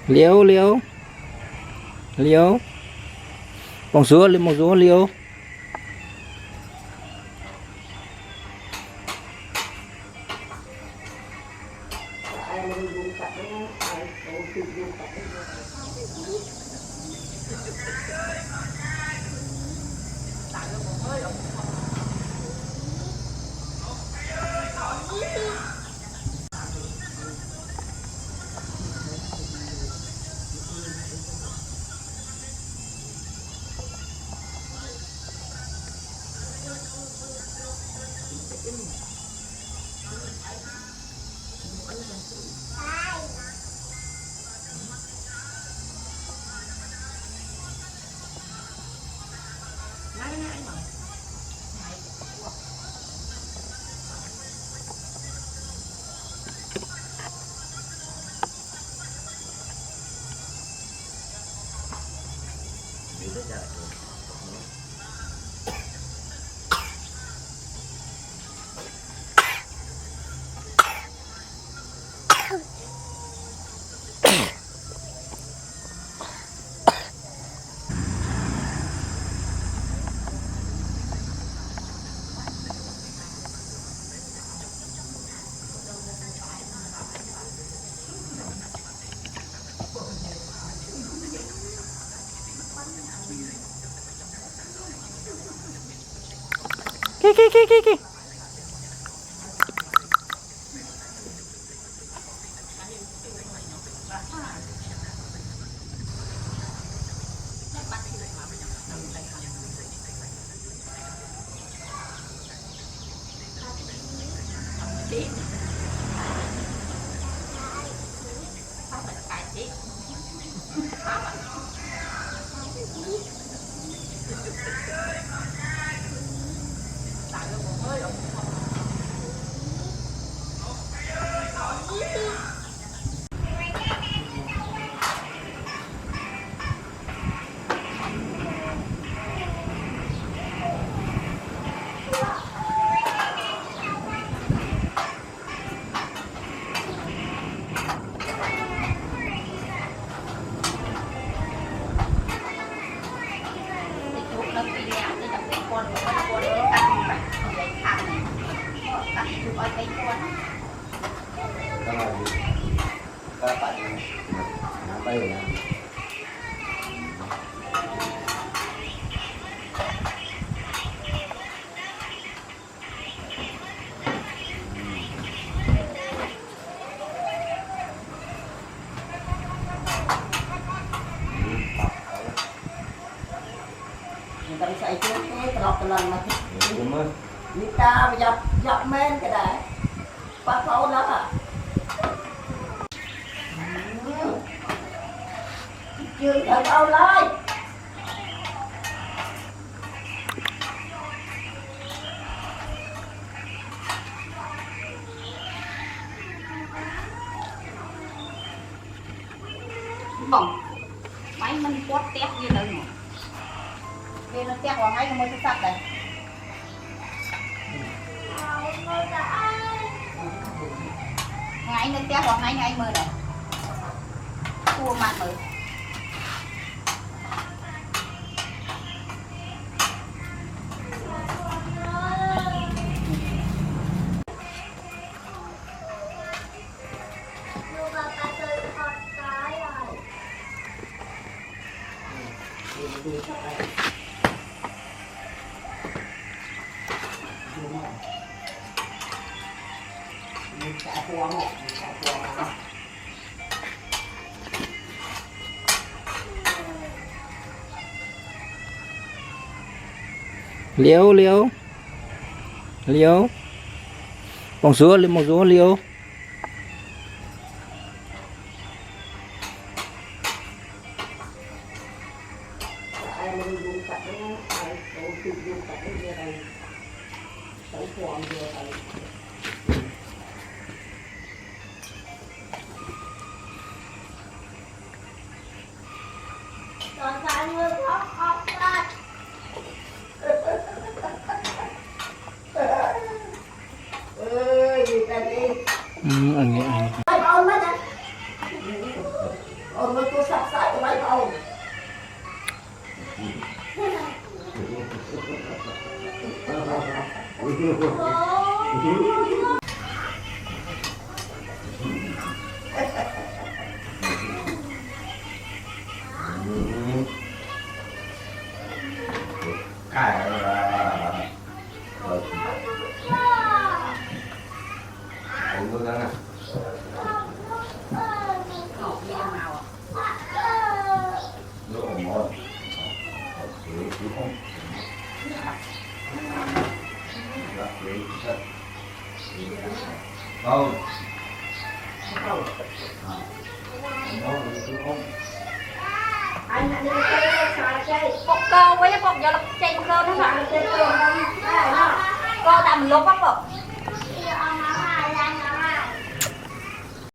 liếu liếu liếu bông súa lên bông súa liếu Kiki. Tadi saya ikut telok telan lagi. Kita dập men cái đấy. Bắt pháo đó à. Chưa thở đâu lên. Bỏng. Máy mình quát tét như đâu nhỉ? Vì nó tét vào ngay nó mới xuất sắc đây. Ngay nó tét vào ngay mơ đây. Cua mặt mới. liếu bông súa lên bông súa liếu อันนี้ ไปเอามาจ้ะเอามาตัวสับใส่ไว้เอาanh đi chơi bọc cơ với bọc giờ là chạy cơ nó phải cô tầm lúc bắt bọc